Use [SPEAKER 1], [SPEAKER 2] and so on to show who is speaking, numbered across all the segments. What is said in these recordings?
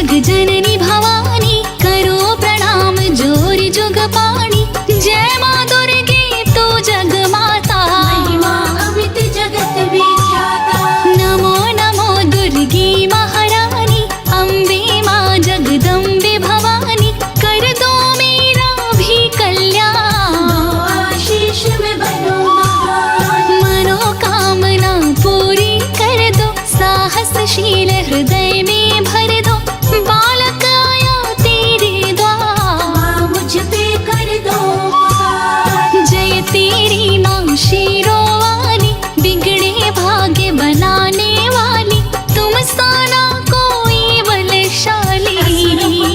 [SPEAKER 1] जग जननी भवानी, करो प्रणाम जोर जुग पाणी। जय माँ दुर्गे तू जग माता,
[SPEAKER 2] महिमा अमित जगत विख्याता।
[SPEAKER 1] नमो नमो दुर्गे महारानी, अम्बे माँ जगदम्बे भवानी, कर दो मेरा भी कल्याण।
[SPEAKER 2] आशीष में बनो महान,
[SPEAKER 1] मनोकामना पूरी कर दो, साहसशील हृदय में भर दो। बालक आया तेरे द्वार,
[SPEAKER 2] माँ मुझ पे कर दो उपकार।
[SPEAKER 1] जय तेरी माँ शेरों वाली, बिगड़े भाग्य बनाने वाली। तुम साना कोई बलशाली,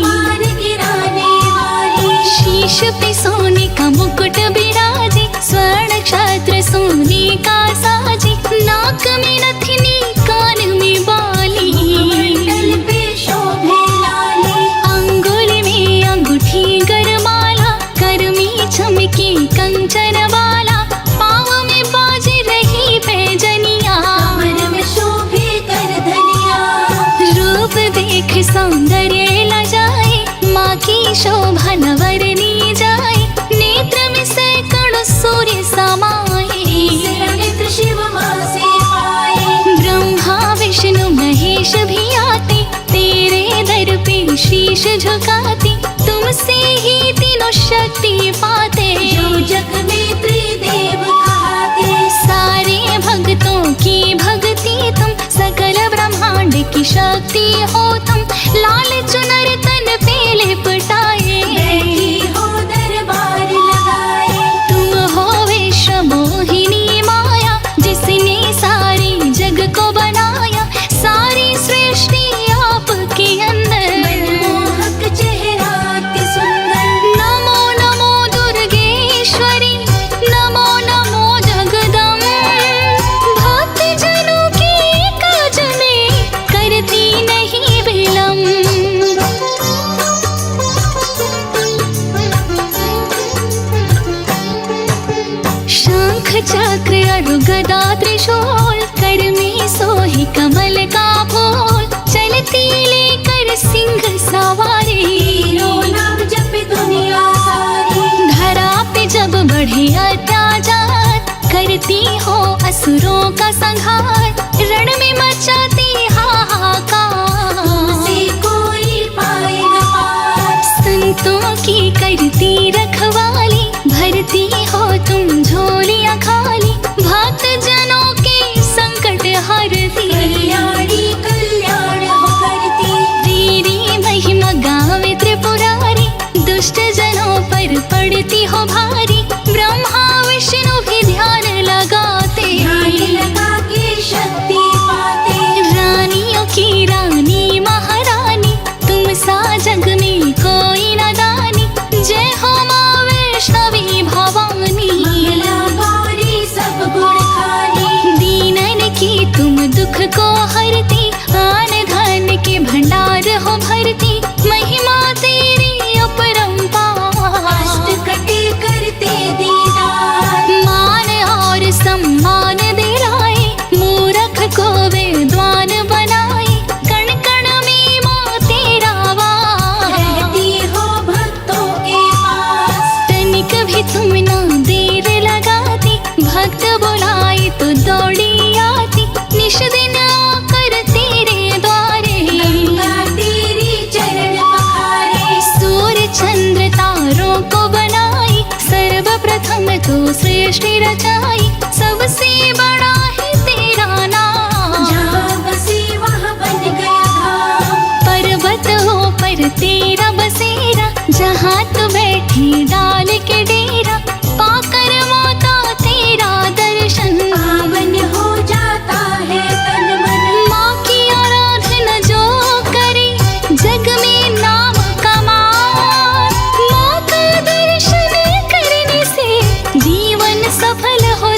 [SPEAKER 2] पार गिराने वाली।
[SPEAKER 1] शीश पे सोने का मुकुट बिराजे, स्वर्ण क्षत्र सोने का साजे। नाक में नथनी कान में बाली,
[SPEAKER 2] मंडल पे शोभे लाली।
[SPEAKER 1] अंगुल में अंगूठी गरमाला, कर में चमके कंचन वाला। पाँव में बाज रही पैजनिया,
[SPEAKER 2] कमर में शोभे कर धनिया।
[SPEAKER 1] रूप देख सौंदर्य लजाए, माँ की शोभा न वर्णी जाए। नेत्र में सैकड़ों सूर्य समाए,
[SPEAKER 2] नेत्र शिव माँ से पाए।
[SPEAKER 1] ब्रह्मा विष्णु महेश भी आते, तेरे दर पे शीश झुकाते। तुमसे ही तीनों शक्ति पाते,
[SPEAKER 2] जो जग में त्रिदेव कहाते।
[SPEAKER 1] सारे भक्तों की भक्ति तुम, सकल ब्रह्मांड की शक्ति हो तुम। लाल चुनर तन पे लिपटाए,
[SPEAKER 2] बैठी हो दरबार लगाए।
[SPEAKER 1] तुम हो विश्व मोहिनी माया, जिसने सारे जग को बनाया। सारी सृष्टि आपके अंदर,
[SPEAKER 2] मनमोहक चेहरा अति सुंदर।
[SPEAKER 1] नमो नमो दुर्गेश्वरी, नमो नमो जगदम्बे। भक्त जनों के काज में करती नहीं विलम्ब। शंख चक्र अरु गदा त्रिशूल, कर में सोही कमल का फूल। चलती लेकर सिंह सवारी,
[SPEAKER 2] रो नाम जपे दुनिया सारी।
[SPEAKER 1] धरा पे जब बढ़े अत्याचार, करती हो असुरों का संहार। रण में मचाती हाहाकार,
[SPEAKER 2] से कोई पाए न पार।
[SPEAKER 1] संतों की करती रखवाली, भरती हो तुम झोलियां खाली। भक्त जनों के संकट हरती,
[SPEAKER 2] कल्याणी कल्याण हो करती।
[SPEAKER 1] तेरी महिमा गावे त्रिपुरारी, दुष्ट जनों पर पड़ती हो भारी। ब्रह्मा विष्णु भी ध्यान लगाते,
[SPEAKER 2] ध्यान लगा के शक्ति पाते।
[SPEAKER 1] रानियों की रानी महारानी, तुम सा जग में कोई न दानी। जय हो माँ वैष्णवी भवानी,
[SPEAKER 2] मंगला गौरी सब गुण खानी।
[SPEAKER 1] दीनन की तुम दुख को हरती, आन धन के भंडार हो भरती। महिमा तेरी अपरंपार,
[SPEAKER 2] अष्ट कटे करते दीदार।
[SPEAKER 1] मान और सम्मान दिलाए, मूरख को विद्वान बनाए। कण कण में माँ तेरा वास,
[SPEAKER 2] रहती हो भक्तों के पास।
[SPEAKER 1] तनिक भी तुम ना देर लगाती, भक्त बुलाए तो दौड़ी आती। निश दिन आकर तेरे द्वारे,
[SPEAKER 2] गंगा तेरी चरण पखारे।
[SPEAKER 1] सूर्य चंद्र तारों को बनाई, सर्वप्रथम तो सृष्टि रचाई। सबसे बड़ा है तेरा नाम,
[SPEAKER 2] जहाँ बसी वहाँ बन गया धाम।
[SPEAKER 1] पर्वत हो पर तेरा बसेरा, जहाँ तू बैठी डाल के डेरा। पाकर माता तेरा दर्शन,
[SPEAKER 2] पावन हो जाता है तन मन।
[SPEAKER 1] माँ की आराधना जो करे, जग में नाम कमाए। माँ का दर्शन करने से जीवन सफल हो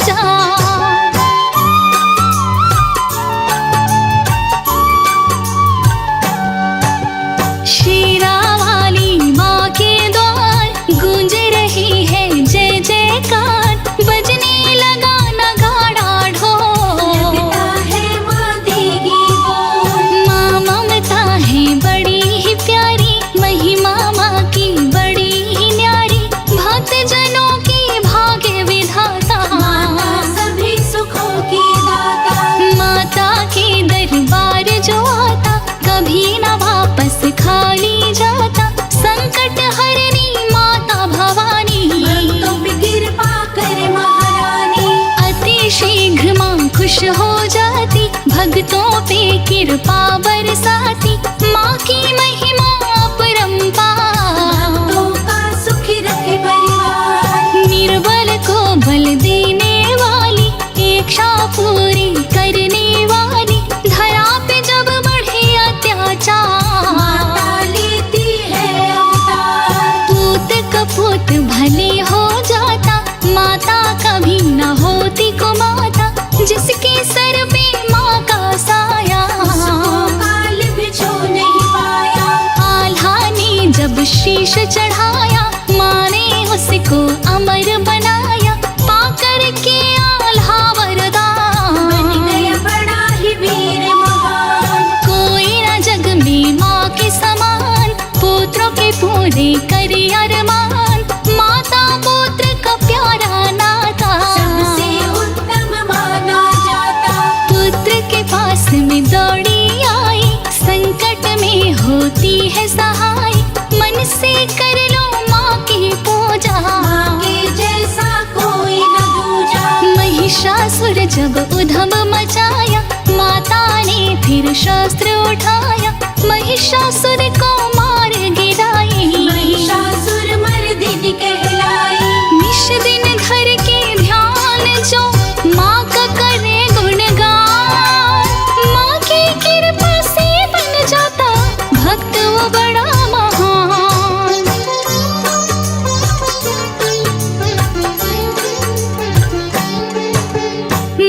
[SPEAKER 1] हो जाती, भक्तों पे कृपा बरसाती, माँ की महिमा अपरंपार।
[SPEAKER 2] भक्तों का सुखी रखे परिवार,
[SPEAKER 1] निर्बल को बल देने वाली, इच्छा पूरी करने वाली, धरा पे जब बढ़े अत्याचार,
[SPEAKER 2] माता लेती है अवतार।
[SPEAKER 1] पूत कपूत भले हो जाता, माता कभी न होती को माता, जिसके सर पे माँ का साया।
[SPEAKER 2] उसको काल भी छू नहीं पाया,
[SPEAKER 1] आल्हा ने जब शीश चढ़ाया, माँ ने उसको अमर बनाया, पाकर के आल्हा वरदान।
[SPEAKER 2] बन गया बड़ा ही वीर महान।
[SPEAKER 1] कोई न जग में माँ के समान, पुत्रों के पूरे करे अरमान, माता पुत्र का प्यारा नाता,
[SPEAKER 2] सबसे उत्तम माना जाता।
[SPEAKER 1] पुत्र के पास में दौड़ी आई, संकट में होती है सहाय, मन से कर लो माँ की पूजा।
[SPEAKER 2] माँ के जैसा कोई न दूजा।
[SPEAKER 1] महिषासुर जब उधम मचाया, माता ने फिर शस्त्र उठाया, महिषासुर को मार गिराई।
[SPEAKER 2] महिषासुर मर्दिनी कहलाई,
[SPEAKER 1] निश दिन धर के ध्यान जो माँ का करे गुणगान, माँ की कृपा से बन जाता भक्त वो बड़ा महान।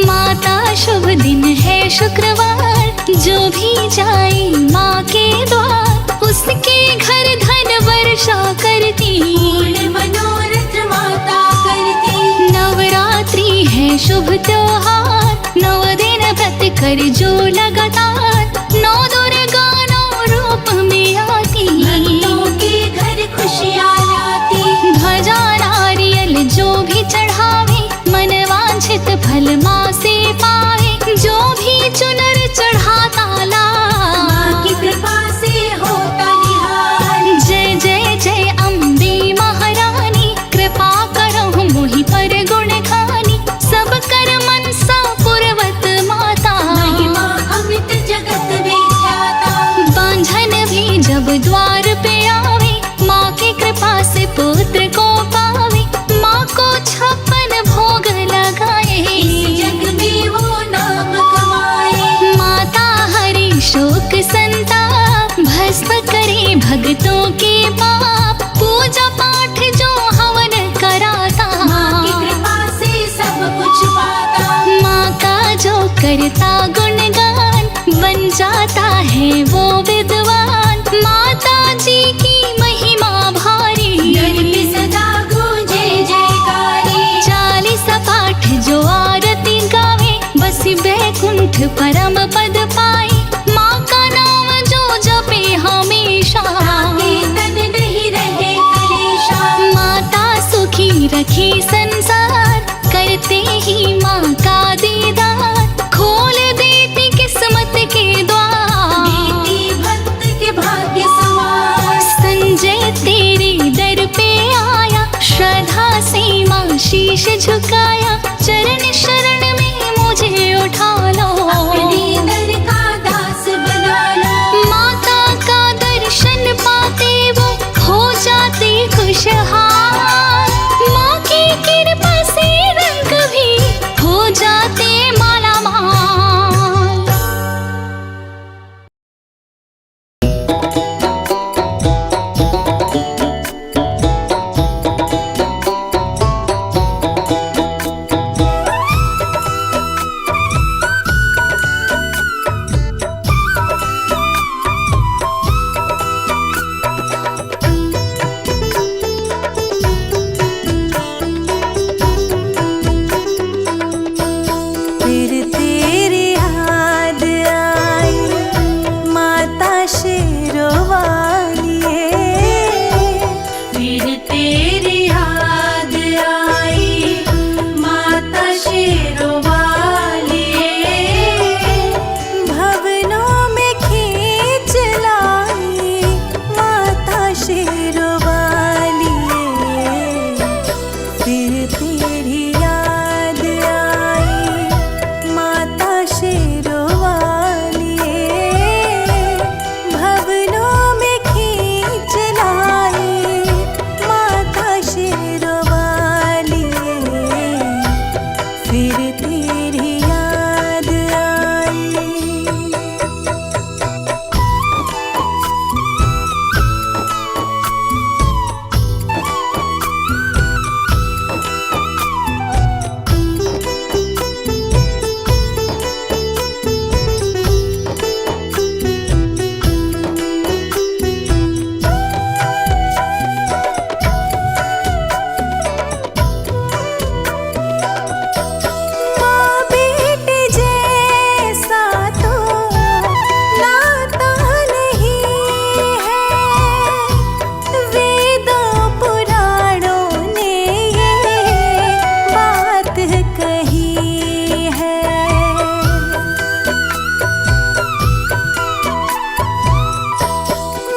[SPEAKER 1] माता शुभ दिन है शुक्रवार, जो भी जाए माँ के द्वार, उसके घर धन वर्षा करती,
[SPEAKER 2] पूर्ण मनोरथ माता करती।
[SPEAKER 1] नवरात्रि है शुभ त्योहार, 9 दिन व्रत कर जो लगातार, 9 दुर्गा 9 रूप में आती,
[SPEAKER 2] भक्तों के घर खुशियाँ लाती।
[SPEAKER 1] ध्वजा नारियल जो भी चढ़ावे, मनवांछित फल माँ से पाए, जो भी चुनर चढ़ाता
[SPEAKER 2] माँ की
[SPEAKER 1] लाल।
[SPEAKER 2] कृपा से होता निहाल।
[SPEAKER 1] जय जय जय अम्बे महारानी, कृपा करो मोहि पर गुण खानी, सब कर मनसा पुरवत माता।
[SPEAKER 2] महिमा अमित जगत विख्याता।
[SPEAKER 1] बांझन भी जब द्वार पे आवे, माँ की कृपा से पुत्र को पावे, माँ को 56 भोग लगाए,
[SPEAKER 2] इस जग में वो नाम कमाए।
[SPEAKER 1] माता हरि शोक संताप, भस्म करे भक्तों के पाप, पूजा पाठ जो हवन कराता,
[SPEAKER 2] माँ की कृपा से सब कुछ पाता।
[SPEAKER 1] माँ का जो करता गुणगान, बन जाता है वो विद्वान। माता जी की महिमा भारी,
[SPEAKER 2] दर पे सदा गूंजे जयकारी।
[SPEAKER 1] 40 पाठ जो आरती गावे, बस बैकुंठ परम पद पाए, माँ का नाम जो जपे हमेशा,
[SPEAKER 2] आगे तन नहीं रहे कलेशा।
[SPEAKER 1] माता सुखी रखे संसार, करते ही माँ का दीदार, खोल देती किस्मत के द्वार।
[SPEAKER 2] बेटी भक्त के भाग्य सवार।
[SPEAKER 1] संजय तेरे दर पे आया, श्रद्धा से माँ शीश झुकाया, चरण शरण में मुझे उठा लो।
[SPEAKER 2] अपने दर का
[SPEAKER 3] शेरों वाली भवनों में खींच लाई, माता शेरों वाली फिर तेरी याद आई। माँ बेटे जैसा तो नाता नहीं है, वेदों पुराणों ने ये बात कही है।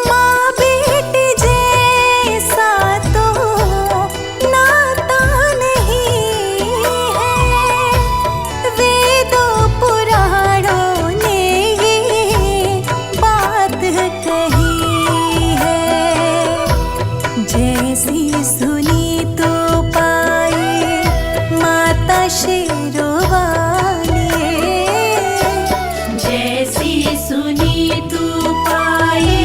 [SPEAKER 3] माँ बेटे जैसा तो नाता नहीं है, वेदों पुराणों ने ये बात कही है। जैसी सुनी तो पाए माता शेरों वाली,
[SPEAKER 2] जैसी सुनी तू पाए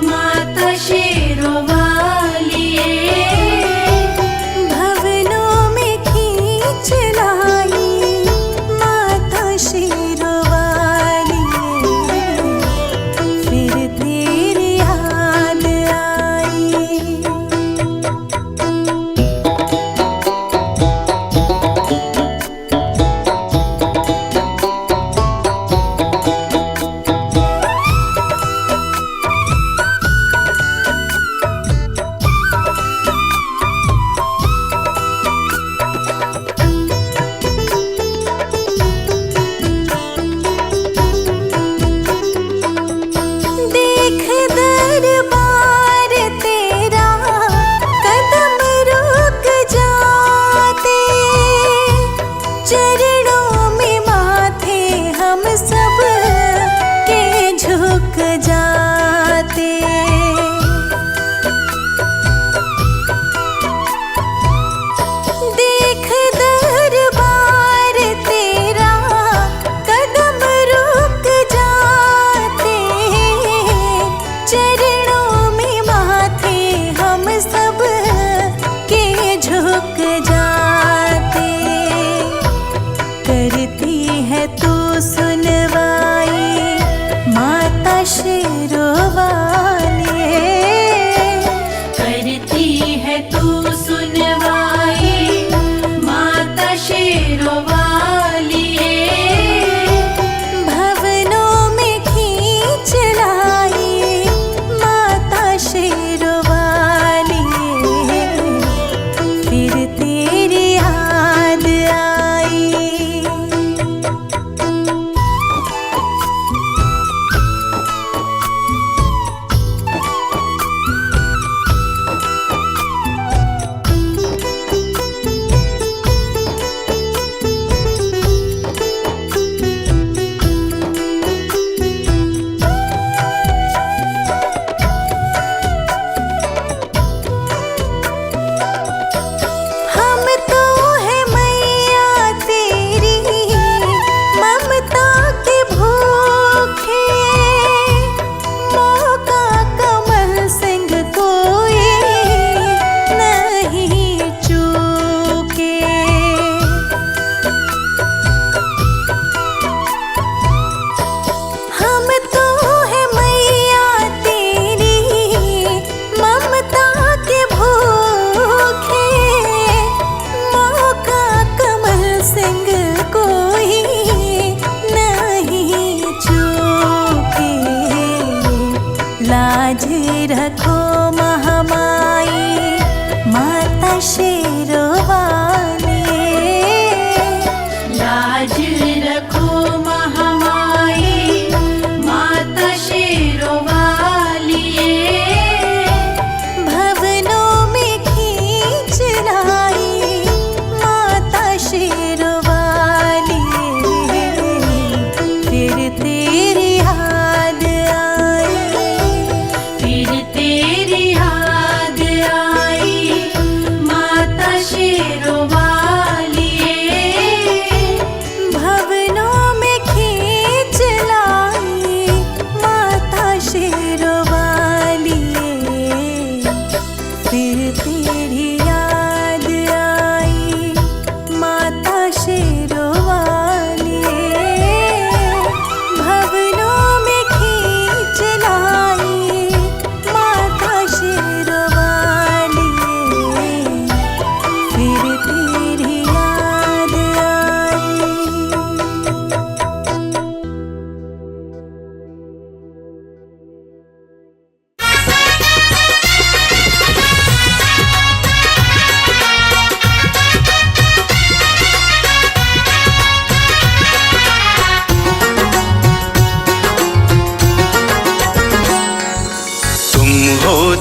[SPEAKER 2] माता शेरों वाली
[SPEAKER 3] भवनों में खींच लाई, माता शेरों वाली फिर तेरी याद आई। देख दरबार तेरा कदम रुक जाते, चरणों में माथे हम सब के झुक जाते। देख दरबार तेरा कदम रुक जाते, चरणों में माथे हम सब के झुक जाते। करती है तू सुनवाई माता शेरों वाली,
[SPEAKER 2] करती है तू सुनवाई माता शेरों वाली
[SPEAKER 3] भवनों में खींच लाई, माता शेरों वाली फिर तेरी याद आई।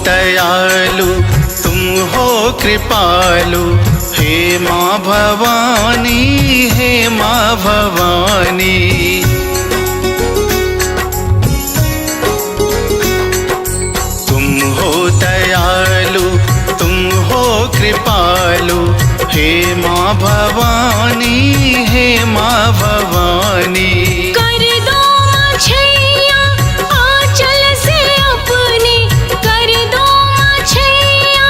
[SPEAKER 4] दयालु तुम हो कृपालु, हे माँ भवानी, हे माँ भवानी। तुम हो दयालु तुम हो कृपालु, हे माँ भवानी, हे माँ भवानी।
[SPEAKER 1] कर दो मछैया आंचल से अपने, कर दो मछैया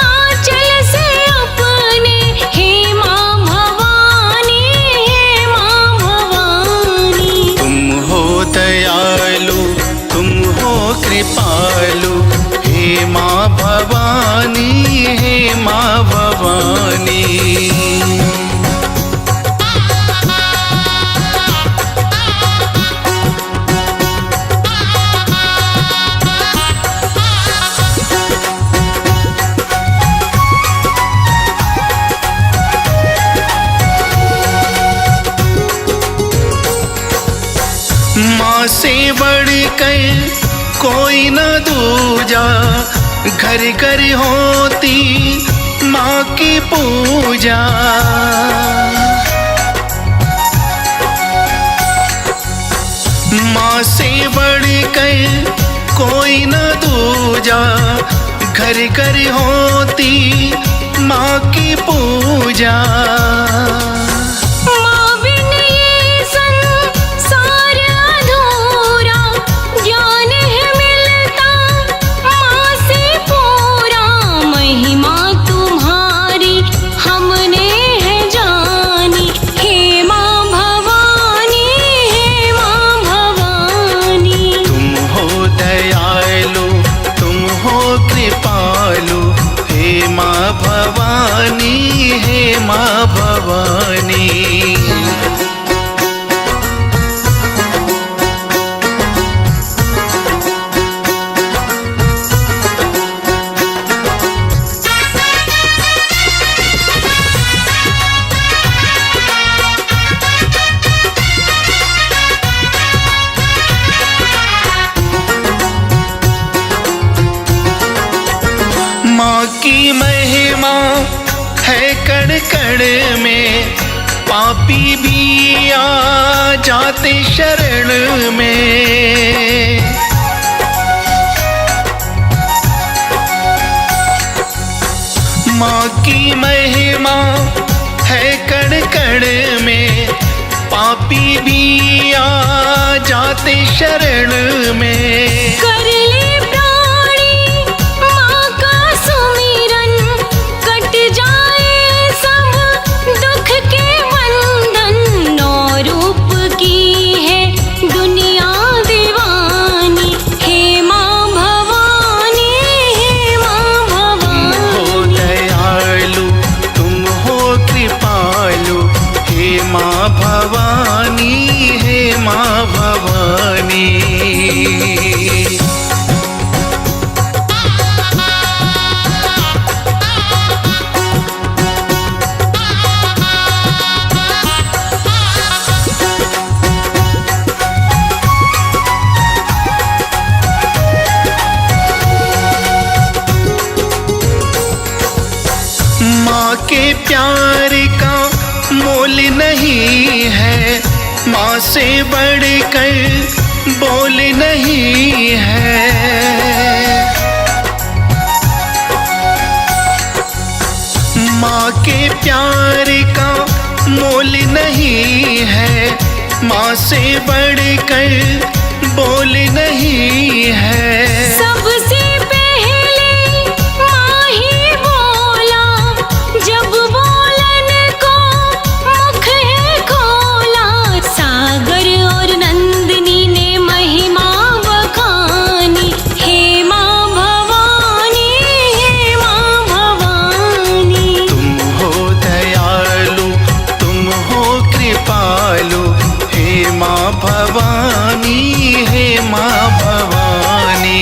[SPEAKER 1] आंचल से अपने, हे माँ भवानी, हे माँ भवानी।
[SPEAKER 4] तुम हो दयालु तुम हो कृपालु, हे माँ भवानी, हे माँ भवानी। माँ से बढ़कर कोई न दूजा, घर घर होती माँ की पूजा। माँ से बढ़कर कोई न दूजा, घर घर होती माँ की पूजा।
[SPEAKER 1] माँ बिन ये संसार अधूरा, ज्ञान है मिलता माँ से पूरा। महिमा तुम्हारी हमने है जानी, हे माँ भवानी, हे माँ भवानी।
[SPEAKER 4] तुम हो दयालु तुम हो कृपालु, हे माँ भवानी, हे माँ भवानी। माँ की महिमा है कण कण में, पापी भी आ जाते शरण में। माँ की महिमा है कण कण में, पापी भी आ जाते शरण में।
[SPEAKER 1] कर ले प्राणी माँ का सुमिरन, कट जाए सब दुख के बंधन। नौ रूप की है दुनिया दीवानी, हे माँ भवानी, हे माँ भवानी।
[SPEAKER 4] हो दयालु तुम हो कृपालु, हे माँ भवानी, हे माँ भवानी। माँ के प्यार का मोल नहीं है, माँ से बढ़कर बोल नहीं है। माँ के प्यार का मोल नहीं है, माँ से बढ़कर बोल नहीं है।
[SPEAKER 1] सबसे पहले माँ ही बोला, जब बोलन को मुख है खोला। सागर और नंदिनी ने महिमा बखानी, हे माँ भवानी, हे माँ भवानी।
[SPEAKER 4] तुम हो दयालु तुम हो कृपालु, हे माँ भवानी, हे माँ भवानी।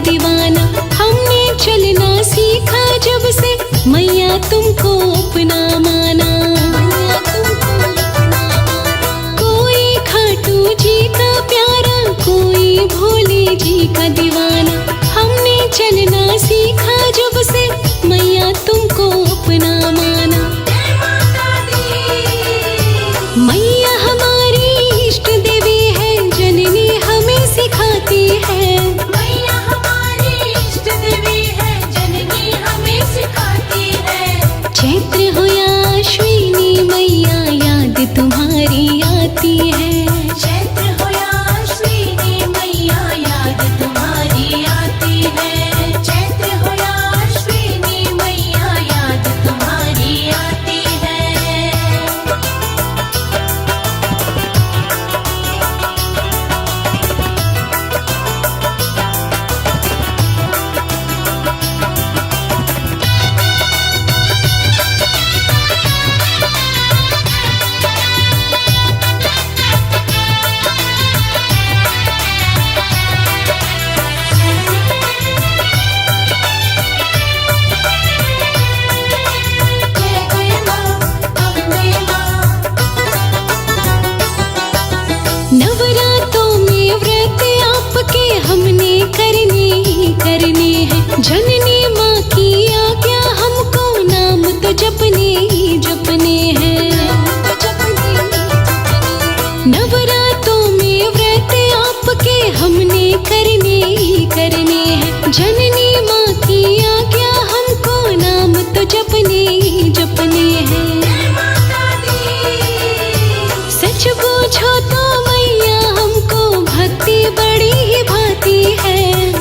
[SPEAKER 1] दीवाना। हमने चलना सीखा जब से मैया तुमको अपना माना। कोई खाटू जी का प्यारा, कोई भोले जी का दीवाना। हमने चलना सीखा जब से मैया तुमको अपना माना। मैया हमारी इष्ट देवी है, जननी हमें सिखाती है।
[SPEAKER 2] मैया हमारी इष्ट देवी है, जननी हमें सिखाती है।
[SPEAKER 1] चैत्र हो या अश्विनी मैया याद तुम्हारी आती है।
[SPEAKER 2] चैत्र हो या अश्विनी मैया याद तुम्हारी आती है। चैत्र हो या अश्विनी मैया याद तुम्हारी आती है। जय जय माँ, अम्बे माँ।
[SPEAKER 1] नवरातों में व्रत आपके हमने करने ही करने हैं। जननी माँ की आज्ञा हमको नाम तो जपने ही जपने हैं। नवरातों में व्रत आपके हमने करने ही करने हैं। जननी माँ की आज्ञा हमको नाम तो जपने ही जपने हैं। सच पूछो तो मैया हमको भक्ति बड़ी ही भाती है।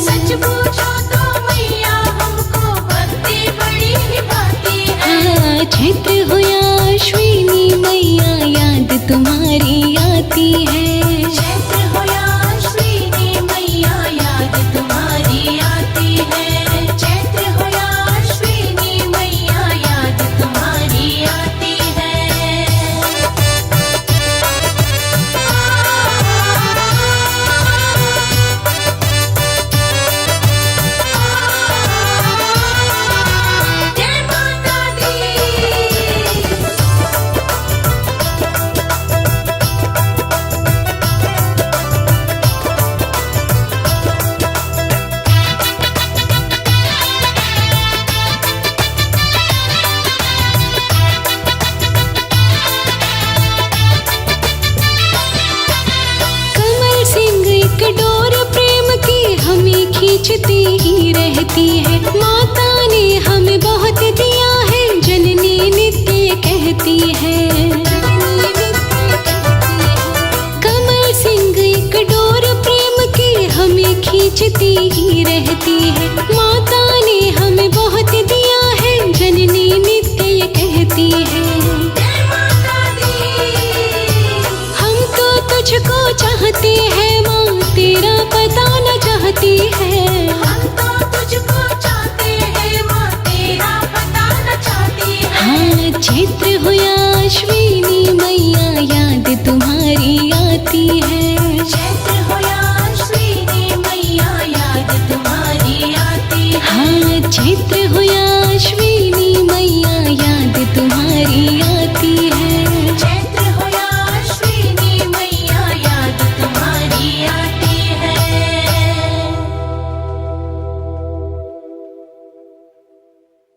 [SPEAKER 2] सच पूछो तो मैया हमको भक्ति बड़ी ही भाती है।
[SPEAKER 1] हाँ, चैत्र हो या अश्विनी मैया याद तुम्हारी आती है।
[SPEAKER 2] चैत्र हो या अश्विनी मैया याद तुम्हारी आती है। चैत्र हो या अश्विनी मैया याद तुम्हारी आती है। जय माता दी।
[SPEAKER 1] कमल सिंह एक डोर प्रेम की हमें खींचती ही रहती है। माँ